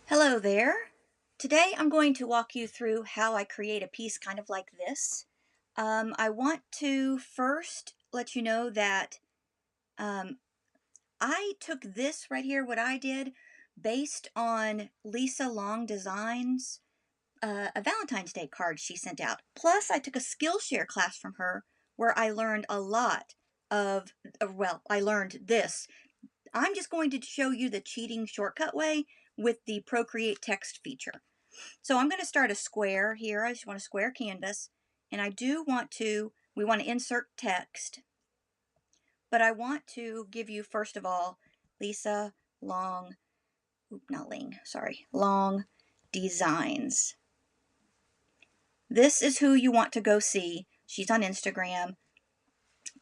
Hello there. Today I'm going to walk you through how I create a piece kind of like this. I want to first let you know that um, I took this right here, what I did, based on Lisa Long Designs, a Valentine's Day card she sent out. Plus, I took a Skillshare class from her where I learned a lot I learned this. I'm just going to show you the cheating shortcut way with the Procreate text feature. So I'm going to start a square here. I just want a square canvas. And we want to insert text. But I want to give you, first of all, Lisa Long, not Ling, sorry, Long Designs. This is who you want to go see. She's on Instagram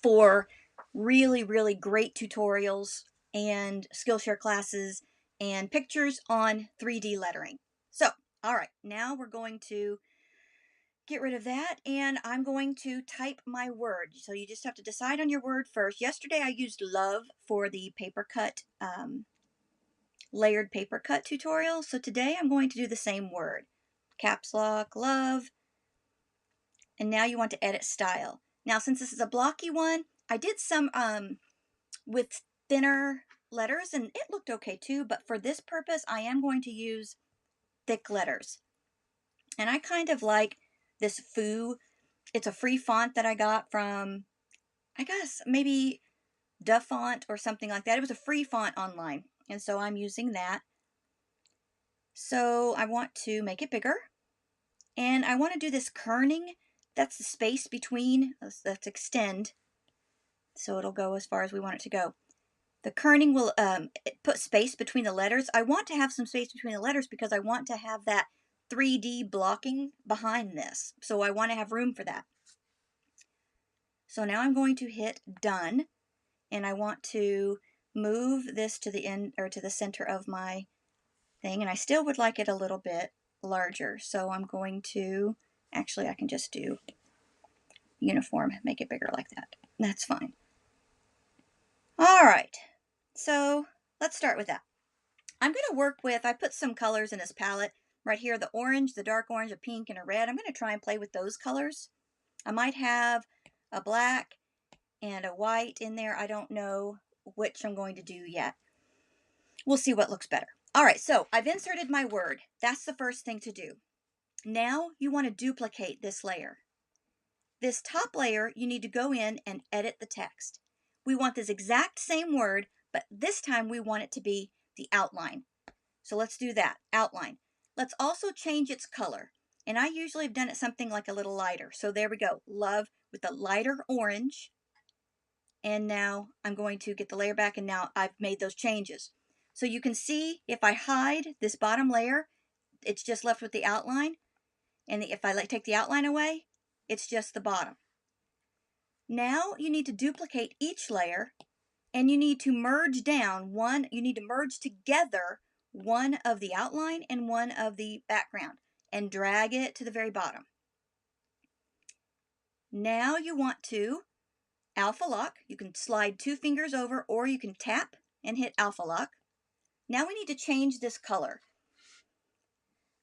for really, really great tutorials and Skillshare classes and pictures on 3D lettering. So, all right, now we're going to get rid of that and I'm going to type my word. So you just have to decide on your word first. Yesterday I used love for the paper cut, layered paper cut tutorial. So today I'm going to do the same word. Caps lock, love. And now you want to edit style. Now since this is a blocky one, I did some with thinner letters and it looked okay too. But for this purpose, I am going to use thick letters. And I kind of like this foo. It's a free font that I got from, I guess, maybe DaFont or something like that. It was a free font online, and so I'm using that. So I want to make it bigger, and I want to do this kerning. That's the space between, let's extend, so it'll go as far as we want it to go. The kerning will put space between the letters. I want to have some space between the letters because I want to have that 3D blocking behind this. So I want to have room for that. So now I'm going to hit done, and I want to move this to the end or to the center of my thing, and I still would like it a little bit larger. So I'm going to, actually I can just do uniform, make it bigger like that. That's fine. All right, so let's start with that. I'm going to work with, I put some colors in this palette right here, the orange, the dark orange, a pink, and a red. I'm going to try and play with those colors. I might have a black and a white in there. I don't know which I'm going to do yet. We'll see what looks better. All right, so I've inserted my word. That's the first thing to do. Now you want to duplicate this layer. This top layer, you need to go in and edit the text. We want this exact same word, but this time we want it to be the outline. So let's do that, outline. Let's also change its color. And I usually have done it something like a little lighter. So there we go, love with the lighter orange. And now I'm going to get the layer back, and now I've made those changes. So you can see if I hide this bottom layer, it's just left with the outline. And if I take the outline away, it's just the bottom. Now you need to duplicate each layer, and you need to merge down one, you need to merge together one of the outline and one of the background and drag it to the very bottom. Now you want to alpha lock. You can slide 2 fingers over, or you can tap and hit alpha lock. Now we need to change this color.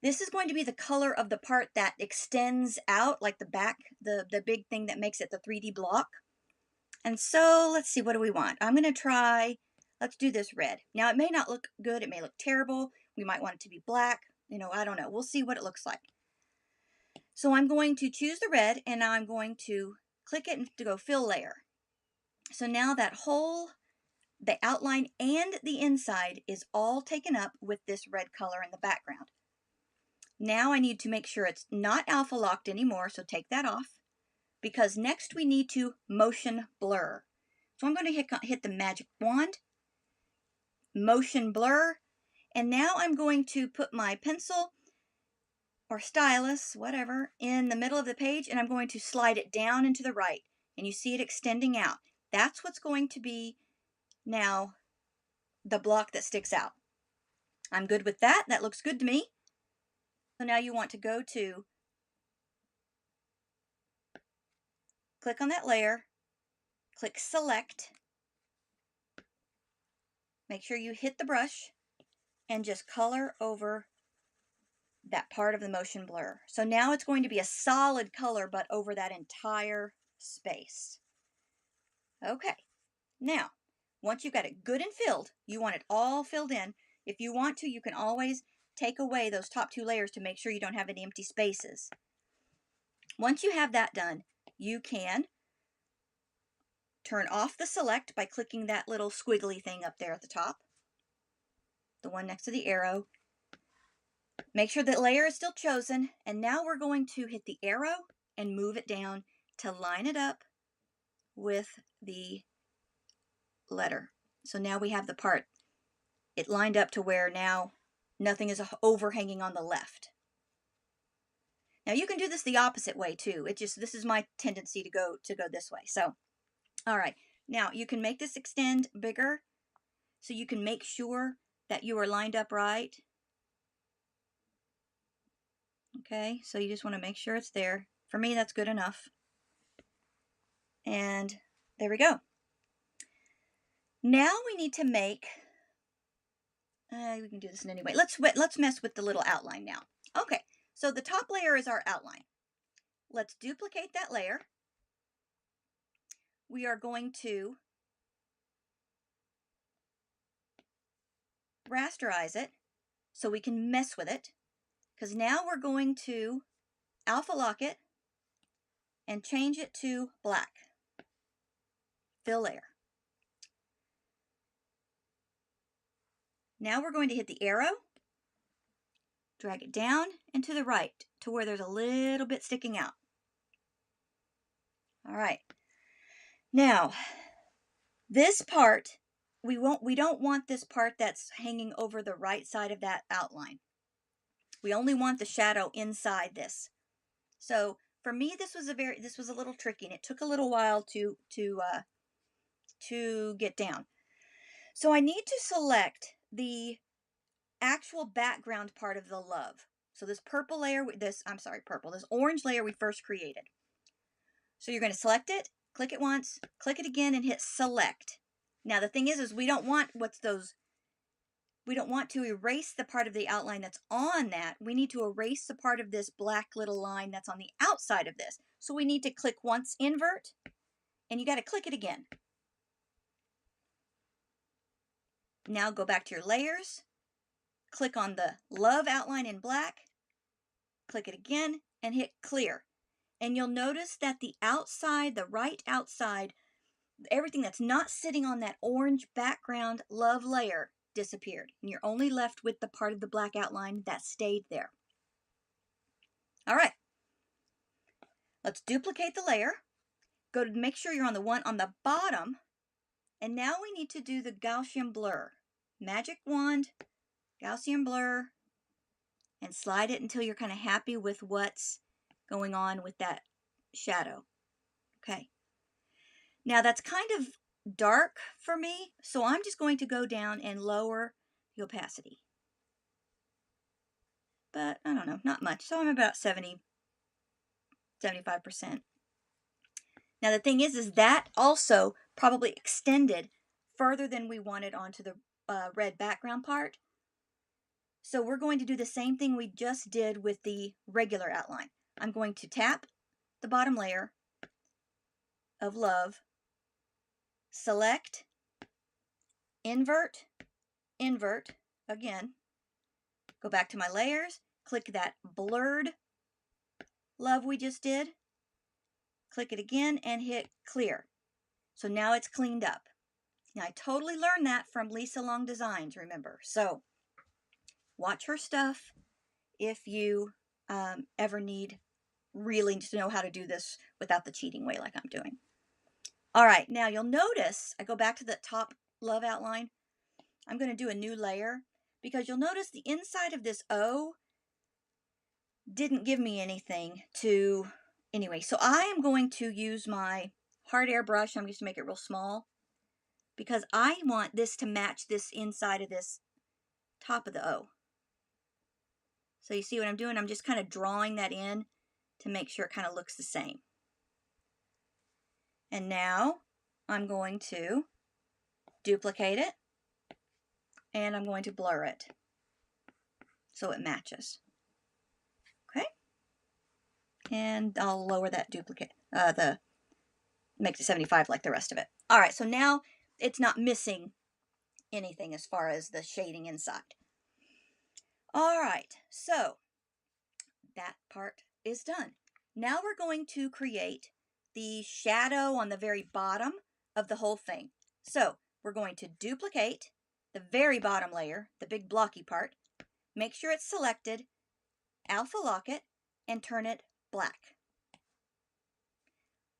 This is going to be the color of the part that extends out, like the back, the big thing that makes it the 3D block. And so let's see, what do we want? I'm going to try, let's do this red. Now it may not look good, it may look terrible. We might want it to be black. I don't know. We'll see what it looks like. So I'm going to choose the red, and now I'm going to click it and to go fill layer. So now that whole, the outline and the inside is all taken up with this red color in the background. Now I need to make sure it's not alpha locked anymore, so take that off, because next we need to motion blur. So I'm going to hit the magic wand, motion blur, and now I'm going to put my pencil or stylus, whatever, in the middle of the page, and I'm going to slide it down and to the right, and you see it extending out. That's what's going to be now the block that sticks out. I'm good with that. That looks good to me. So now you want to go to, click on that layer, click select, make sure you hit the brush, and just color over that part of the motion blur. So now it's going to be a solid color, but over that entire space. Okay, now, once you've got it good and filled, you want it all filled in. If you want to, you can always take away those top 2 layers to make sure you don't have any empty spaces. Once you have that done, you can turn off the select by clicking that little squiggly thing up there at the top, the one next to the arrow. Make sure that layer is still chosen, and now we're going to hit the arrow and move it down to line it up with the letter. So now we have the part, it lined up to where now nothing is overhanging on the left. Now you can do this the opposite way too. This is my tendency to go this way. So, all right. Now you can make this extend bigger so you can make sure that you are lined up right. Okay, so you just want to make sure it's there. For me, that's good enough. And there we go. Now we need to make, we can do this in any way. Let's mess with the little outline now. Okay, so the top layer is our outline. Let's duplicate that layer. We are going to rasterize it so we can mess with it, because now we're going to alpha lock it and change it to black. Fill layer. Now we're going to hit the arrow, drag it down and to the right to where there's a little bit sticking out. All right. Now, this part, we don't want this part that's hanging over the right side of that outline. We only want the shadow inside this. So for me, this was a little tricky, and it took a little while to get down. So I need to select the actual background part of the love. So this purple layer, this orange layer we first created. So you're going to select it, click it once, click it again, and hit select. Now the thing is we don't want we don't want to erase the part of the outline that's on that. We need to erase the part of this black little line that's on the outside of this. So we need to click once, invert, and you got to click it again. Now go back to your layers, click on the love outline in black, click it again, and hit clear. And you'll notice that the outside, the right outside, everything that's not sitting on that orange background love layer disappeared. And you're only left with the part of the black outline that stayed there. All right. Let's duplicate the layer. Go to make sure you're on the one on the bottom. And now we need to do the Gaussian blur. Magic wand, Gaussian blur, and slide it until you're kind of happy with what's going on with that shadow. Okay. Now that's kind of dark for me, so I'm just going to go down and lower the opacity. But I don't know, not much. So I'm about 75%. Now the thing is that also probably extended further than we wanted onto the red background part. So we're going to do the same thing we just did with the regular outline. I'm going to tap the bottom layer of love, select, invert, invert again, go back to my layers, click that blurred love we just did, click it again and hit clear. So now it's cleaned up. Now I totally learned that from Lisa Long Designs, remember. So watch her stuff if you ever need really to know how to do this without the cheating way like I'm doing. All right, now you'll notice, I go back to the top love outline. I'm going to do a new layer because you'll notice the inside of this O didn't give me anything to, anyway. So I am going to use my hard air brush. I'm going to make it real small because I want this to match this inside of this top of the O. So you see what I'm doing? I'm just kind of drawing that in to make sure it kind of looks the same. And now I'm going to duplicate it and I'm going to blur it so it matches. And I'll lower that duplicate, makes it 75 like the rest of it. All right, so now it's not missing anything as far as the shading inside. All right, so that part is done. Now we're going to create the shadow on the very bottom of the whole thing. So we're going to duplicate the very bottom layer, the big blocky part, make sure it's selected, alpha lock it, and turn it black.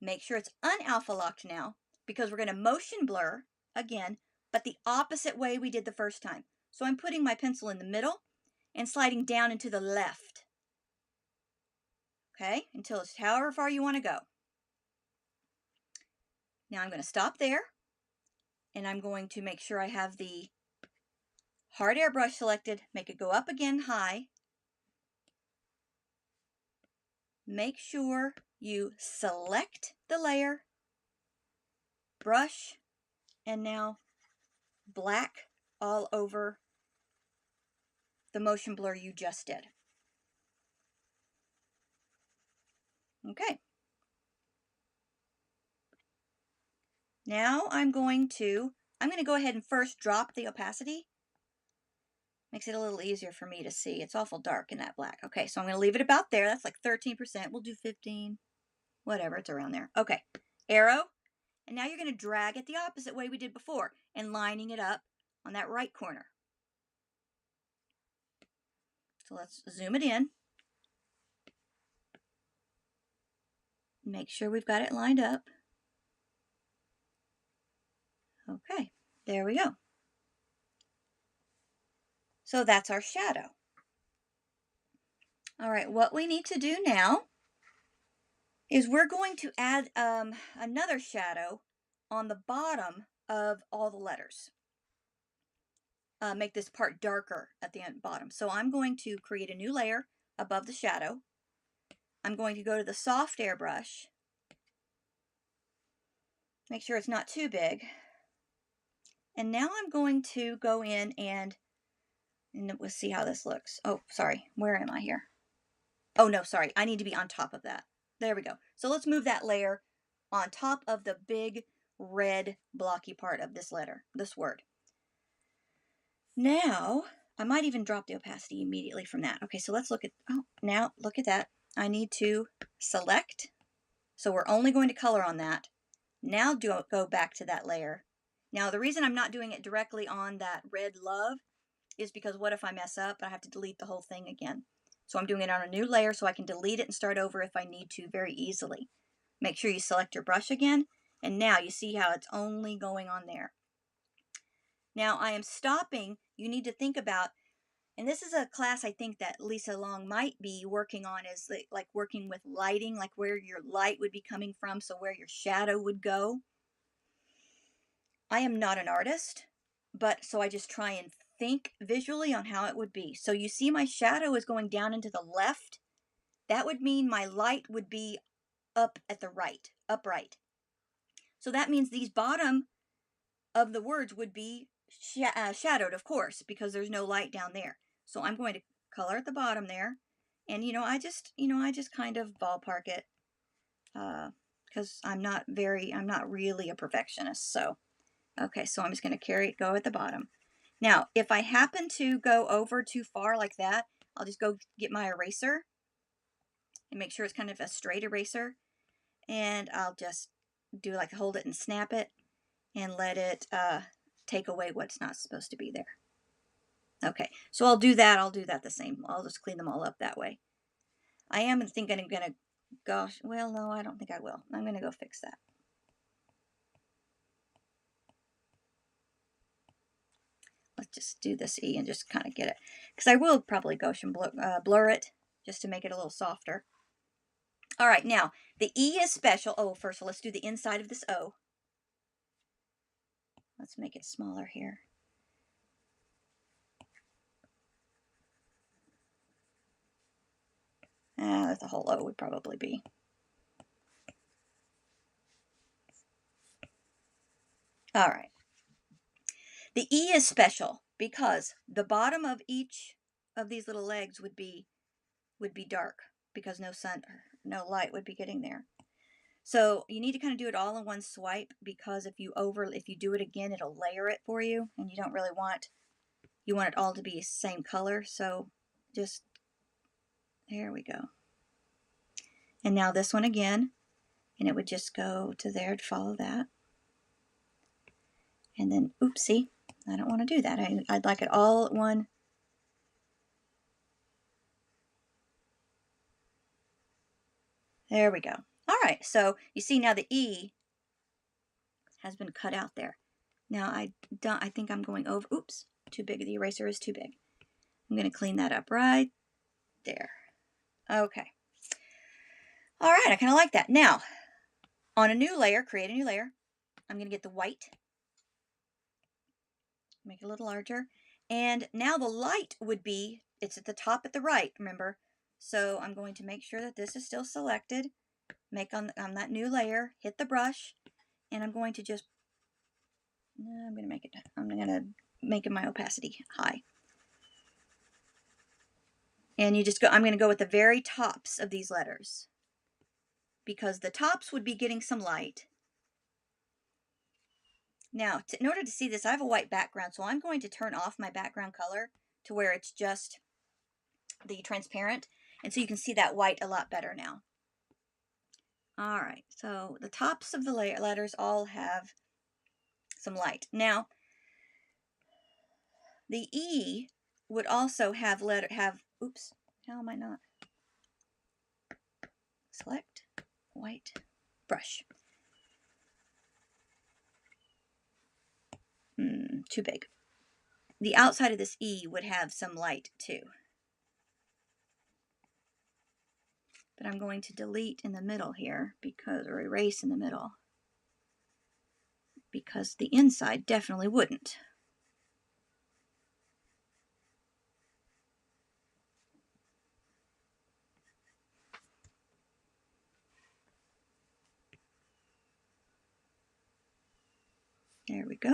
Make sure it's unalpha locked now, because we're going to motion blur again, but the opposite way we did the first time. So I'm putting my pencil in the middle and sliding down into the left. Okay, until it's however far you want to go. Now I'm going to stop there, and I'm going to make sure I have the hard airbrush selected, make it go up again high. Make sure you select the layer, brush, and now black all over the motion blur you just did. Okay. Now I'm going to go ahead and first drop the opacity. Makes it a little easier for me to see. It's awful dark in that black. Okay, so I'm going to leave it about there. That's like 13%. We'll do 15. Whatever, it's around there. Okay, arrow. And now you're going to drag it the opposite way we did before and lining it up on that right corner. So let's zoom it in. Make sure we've got it lined up. Okay, there we go. So that's our shadow. All right, what we need to do now is we're going to add another shadow on the bottom of all the letters. Make this part darker at the end bottom. So I'm going to create a new layer above the shadow. I'm going to go to the soft airbrush. Make sure it's not too big. And now I'm going to go in and we'll see how this looks. Oh, sorry. Where am I here? Oh, no, sorry. I need to be on top of that. There we go. So let's move that layer on top of the big red blocky part of this letter, this word. Now, I might even drop the opacity immediately from that. Okay, so let's look at, oh, now look at that. I need to select. So we're only going to color on that. Now go back to that layer. Now, the reason I'm not doing it directly on that red love is because what if I mess up? I have to delete the whole thing again. So I'm doing it on a new layer so I can delete it and start over if I need to very easily. Make sure you select your brush again. And now you see how it's only going on there. Now I am stopping. You need to think about, and this is a class I think that Lisa Long might be working on, is like working with lighting, like where your light would be coming from, so where your shadow would go. I am not an artist, but so I just try and think visually on how it would be. So you see my shadow is going down into the left. That would mean my light would be up at the right, upright. So that means these bottom of the words would be shadowed, of course, because there's no light down there. So I'm going to color at the bottom there. And, I just kind of ballpark it because I'm not really a perfectionist. So, okay, so I'm just going to go at the bottom. Now, if I happen to go over too far like that, I'll just go get my eraser and make sure it's kind of a straight eraser. And I'll just do like hold it and snap it and let it take away what's not supposed to be there. Okay, so I'll do that the same. I'll just clean them all up that way. I am thinking I'm going to, well, no, I don't think I will. I'm going to go fix that. Let's just do this E and just kind of get it. Because I will probably Gaussian blur it just to make it a little softer. All right, now, the E is special. Oh, first, let's do the inside of this O. Let's make it smaller here. The whole O would probably be. All right. The E is special because the bottom of each of these little legs would be dark because no sun no light would be getting there. So you need to kind of do it all in one swipe, because if you do it again, it'll layer it for you, and you don't really want, you want it all to be the same color. So just, there we go. And now this one again, and it would just go to there to follow that. And then, oopsie, I don't want to do that. I'd like it all at one. There we go. All right, so you see now the E has been cut out there. Now I think I'm going over, oops, too big. The eraser is too big. I'm going to clean that up right there. Okay. All right, I kind of like that. Now, on a new layer, create a new layer. I'm going to get the white. Make it a little larger. And now the light would be, it's at the top at the right, remember? So I'm going to make sure that this is still selected. Make on that new layer, hit the brush, and I'm going to just, I'm going to make it my opacity high. And you just go, I'm going to go with the very tops of these letters, because the tops would be getting some light. Now, in order to see this, I have a white background, so I'm going to turn off my background color to where it's just the transparent, and so you can see that white a lot better now. All right, so the tops of the letters all have some light. Now, the E would also have oops, how am I not? Select, white, brush. Too big. The outside of this E would have some light too. But I'm going to delete in the middle here, or erase in the middle, because the inside definitely wouldn't. There we go.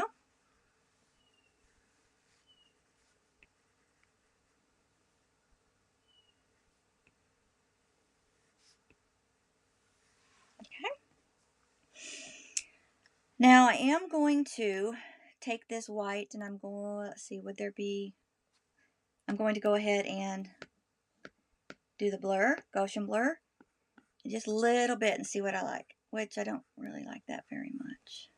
Now I am going to take this white, and I'm going, let's see, would there be, I'm going to go ahead and do the blur, Gaussian blur, just a little bit, and see what I like, which I don't really like that very much.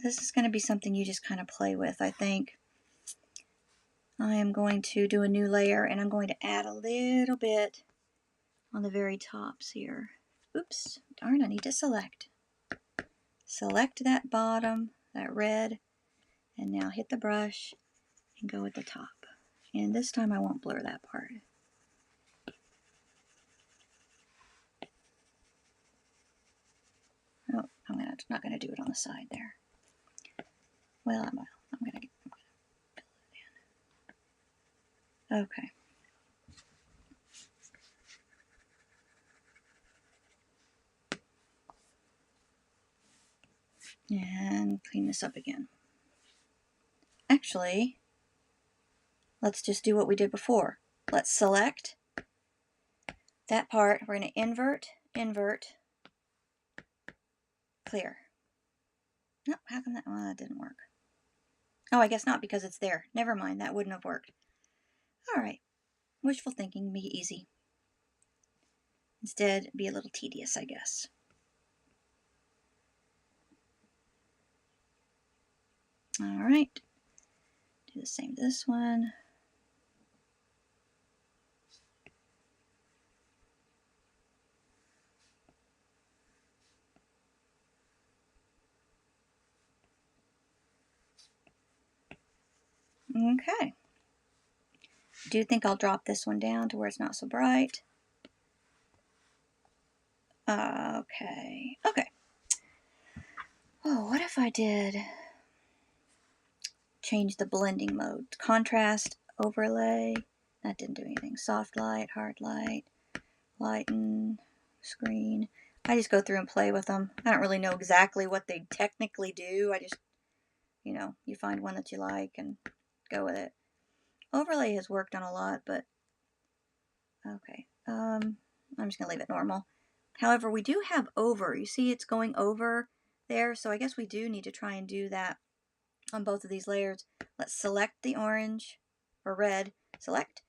This is going to be something you just kind of play with, I think. I am going to do a new layer, and I'm going to add a little bit on the very tops here. Oops, darn, I need to select. Select that bottom, that red, and now hit the brush and go at the top. And this time I won't blur that part. Oh, I'm not going to do it on the side there. Well, I'm going to fill it in. Okay. And clean this up again. Actually, let's just do what we did before. Let's select that part. We're going to invert, invert, clear. No, how come that? Well, that didn't work. Oh, I guess not, because it's there. Never mind, that wouldn't have worked. All right. Wishful thinking, be easy. Instead, be a little tedious, I guess. All right. Do the same to this one. Okay. Do think I'll drop this one down to where it's not so bright. Okay. Okay. Oh, what if I did change the blending mode? Contrast, overlay. That didn't do anything. Soft light, hard light, lighten, screen. I just go through and play with them. I don't really know exactly what they technically do. I just, you know, you find one that you like and go with it. Overlay has worked on a lot, but okay. I'm just gonna leave it normal. However, we do have over. You see it's going over there, so I guess we do need to try and do that on both of these layers. Let's select the orange or red. Select,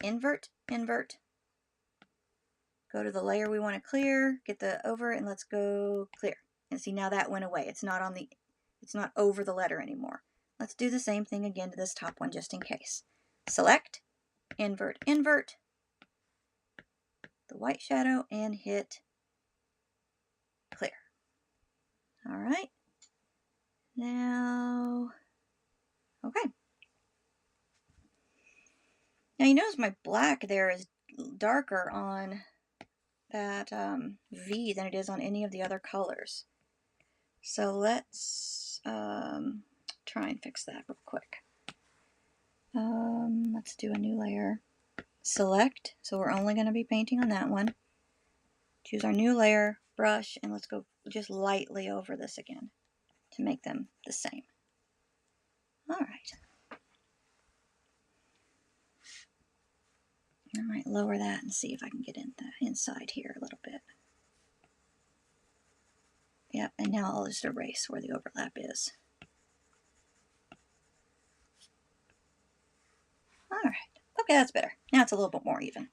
invert, invert. Go to the layer we want to clear, get the over, and let's go clear. And see, now that went away. It's not over the letter anymore. Let's do the same thing again to this top one just in case. Select, invert, invert the white shadow and hit clear. All right. Now, okay. Now you notice my black there is darker on that V than it is on any of the other colors. So let's try and fix that real quick. Let's do a new layer. Select, so we're only going to be painting on that one. Choose our new layer, brush, and let's go just lightly over this again to make them the same. All right. I might lower that and see if I can get in the inside here a little bit. Yep, and now I'll just erase where the overlap is. All right. Okay, that's better. Now it's a little bit more even.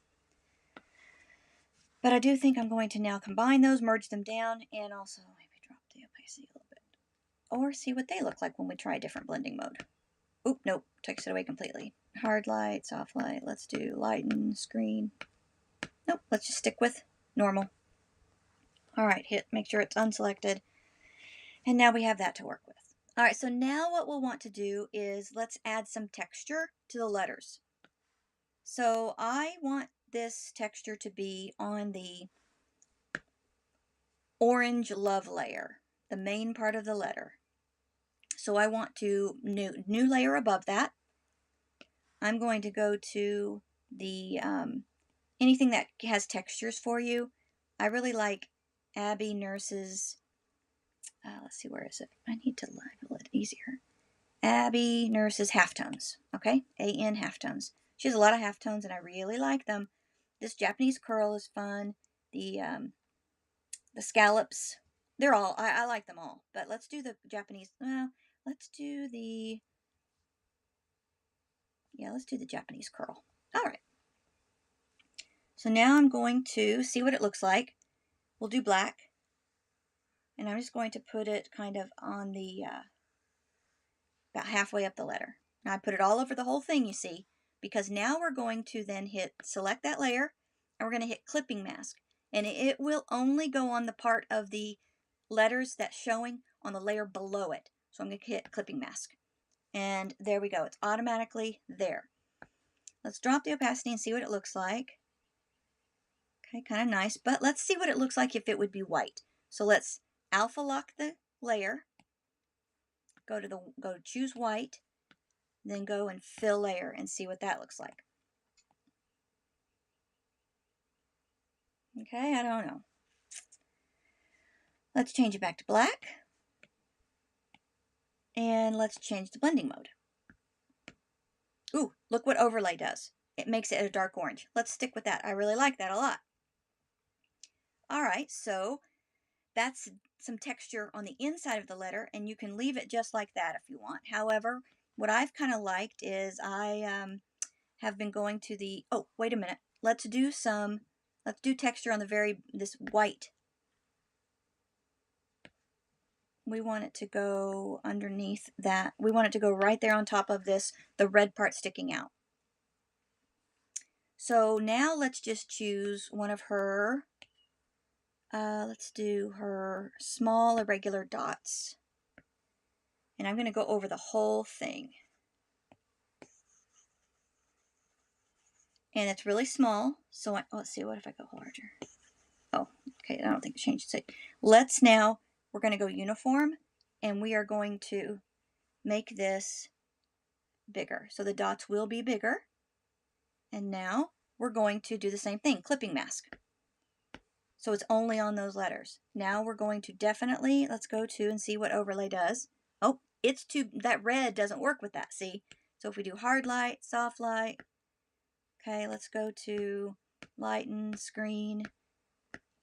But I do think I'm going to now combine those, merge them down, and also maybe drop the opacity a little bit. Or see what they look like when we try a different blending mode. Oop, nope, takes it away completely. Hard light, soft light. Let's do lighten, screen. Nope, let's just stick with normal. All right, make sure it's unselected. And now we have that to work with. All right, so now what we'll want to do is let's add some texture to the letters. So I want this texture to be on the orange love layer, the main part of the letter. So I want to new layer above that. I'm going to go to the anything that has textures for you. I really like Abby Nurse's, let's see, where is it? I need to label it easier. Abby Nurse's halftones, okay? AN halftones. She has a lot of halftones and I really like them. This Japanese curl is fun. The scallops, they're all, I like them all. But let's do the Japanese, let's do the, let's do the Japanese curl. All right. So now I'm going to see what it looks like. We'll do black. And I'm just going to put it kind of on the, about halfway up the letter. Now I put it all over the whole thing, you see, because now we're going to then select that layer, and we're going to hit clipping mask. And it will only go on the part of the letters that's showing on the layer below it. So I'm going to hit clipping mask. And there we go. It's automatically there. Let's drop the opacity and see what it looks like. Okay, kind of nice. But let's see what it looks like if it would be white. So let's alpha lock the layer. Go to choose white. Then go and fill layer and see what that looks like. Okay, I don't know. Let's change it back to black. And let's change the blending mode. Ooh, look what overlay does. It makes it a dark orange. Let's stick with that. I really like that a lot. All right, so that's some texture on the inside of the letter, and you can leave it just like that if you want. However, what I've kind of liked is I have been going to the, oh, wait a minute. Let's do texture on this white. We want it to go underneath that. We want it to go right there on top of this, the red part sticking out. So now let's just choose one of her, let's do her small irregular dots. And I'm going to go over the whole thing. And it's really small. So let's see, what if I go larger? Oh, okay, I don't think it changed it. We're going to go uniform, and we are going to make this bigger. So the dots will be bigger. And now we're going to do the same thing, clipping mask. So it's only on those letters. Now we're going to let's go to and see what overlay does. Oh, that red doesn't work with that, see? So if we do hard light, soft light, okay, let's go to lighten, screen.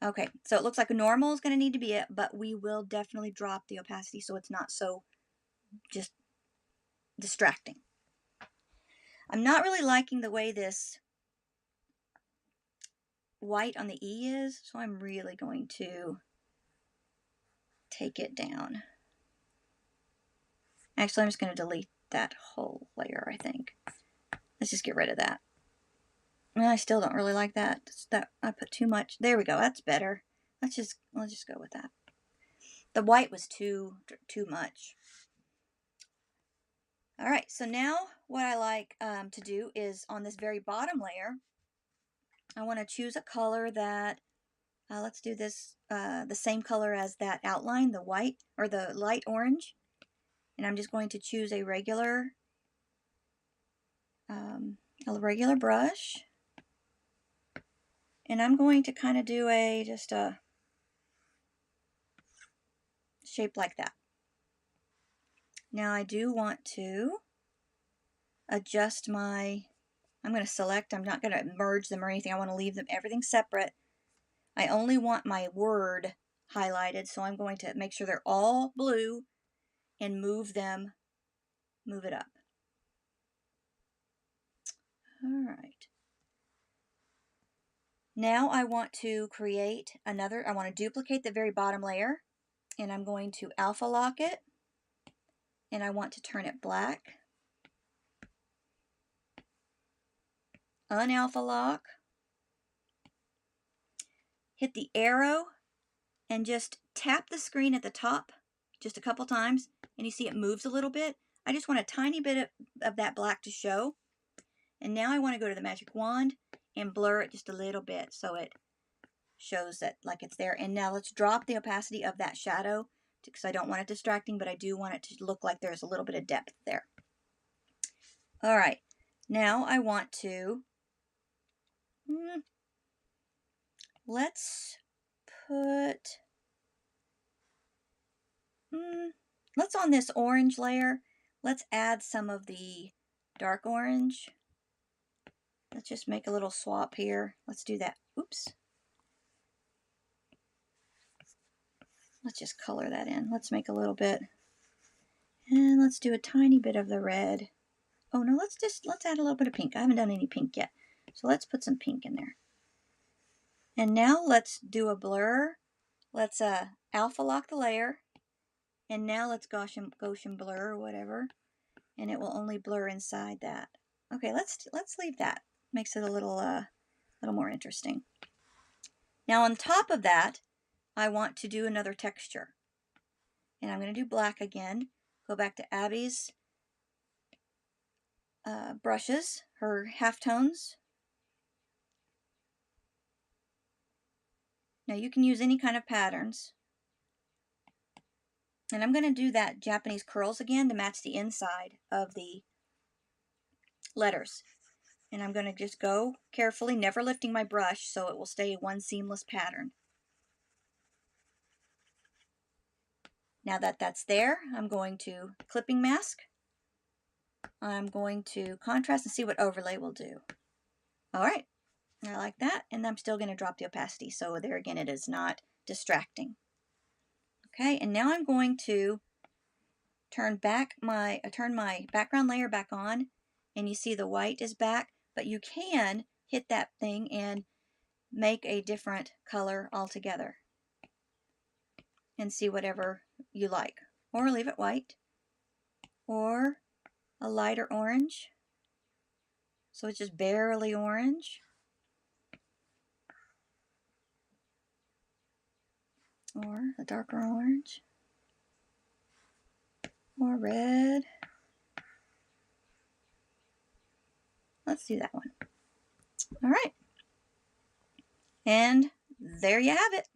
Okay, so it looks like a normal is going to need to be it, but we will definitely drop the opacity so it's not so just distracting. I'm not really liking the way this white on the E is, so I'm really going to take it down. Actually, I'm just going to delete that whole layer, I think. Let's just get rid of that. I still don't really like that. I put too much. There we go. That's better. Let's just go with that. The white was too much. All right, so now what I like to do is on this very bottom layer, I want to choose a color that, let's do this the same color as that outline, the white or the light orange. And I'm just going to choose a regular brush. And I'm going to kind of do just a shape like that. Now I do want to adjust I'm going to select, I'm not going to merge them or anything. I want to leave everything separate. I only want my word highlighted, so I'm going to make sure they're all blue and move it up. All right. Now I want to create I want to duplicate the very bottom layer, and I'm going to alpha lock it, and I want to turn it black. Unalpha lock. Hit the arrow and just tap the screen at the top just a couple times, and you see it moves a little bit. I just want a tiny bit of that black to show. And now I want to go to the magic wand and blur it just a little bit so it shows that like it's there. And now let's drop the opacity of that shadow because I don't want it distracting, but I do want it to look like there's a little bit of depth there. All right, now I want to, let's put, let's on this orange layer, let's add some of the dark orange. Let's just make a little swap here. Let's do that. Oops. Let's just color that in. Let's make a little bit. And let's do a tiny bit of the red. Oh no, let's add a little bit of pink. I haven't done any pink yet. So let's put some pink in there. And now let's do a blur. Let's alpha lock the layer. And now let's Gaussian blur or whatever. And it will only blur inside that. Okay, let's leave that. Makes it a little more interesting. Now on top of that, I want to do another texture. And I'm going to do black again. Go back to Abby's brushes, her halftones. Now you can use any kind of patterns. And I'm going to do that Japanese curls again to match the inside of the letters. And I'm going to just go carefully, never lifting my brush so it will stay one seamless pattern. Now that that's there, I'm going to clipping mask. I'm going to contrast and see what overlay will do. All right, I like that. And I'm still going to drop the opacity. So there again, it is not distracting. Okay, and now I'm going to turn my background layer back on, and you see the white is back, but you can hit that thing and make a different color altogether and see whatever you like, or leave it white, or a lighter orange, so it's just barely orange, or a darker orange, or red. Let's do that one. All right, and there you have it.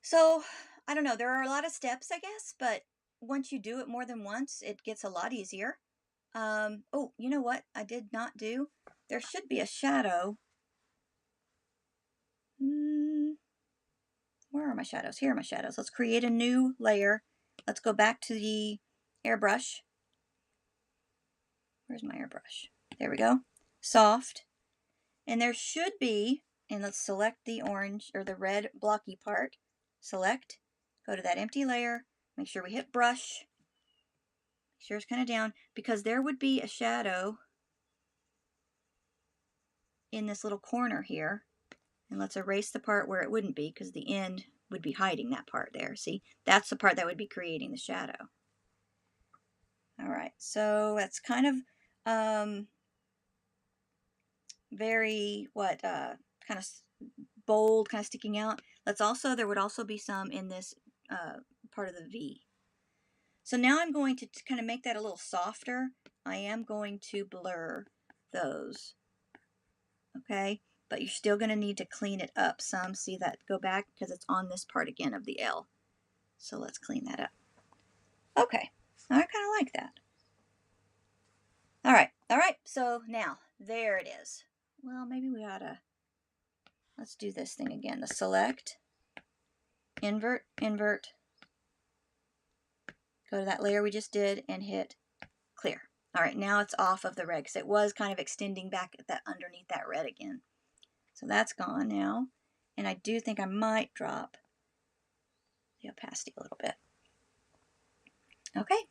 So I don't know, there are a lot of steps, I guess, but once you do it more than once, it gets a lot easier. Oh, you know what I did not do? There should be a shadow. Where are my shadows? Here are my shadows. Let's create a new layer let's go back to the airbrush. Where's my airbrush? There we go. Soft. And there should be, and let's select the orange or the red blocky part. Select, go to that empty layer, make sure we hit brush, make sure it's kind of down, because there would be a shadow in this little corner here. And let's erase the part where it wouldn't be, because the end would be hiding that part there. See, that's the part that would be creating the shadow. All right, so that's kind of very kind of bold, kind of sticking out. There would also be some in this part of the V. So now I'm going to kind of make that a little softer. I am going to blur those. Okay, but you're still going to need to clean it up some. See that? Go back because it's on this part again of the L. So let's clean that up. Okay, I kind of like that. All right, so now there it is. Well, maybe we ought to, let's do this thing again. The select, invert, invert, go to that layer we just did and hit clear. All right, now it's off of the red because it was kind of extending back at that underneath that red again. So that's gone now. And I do think I might drop the opacity a little bit. Okay,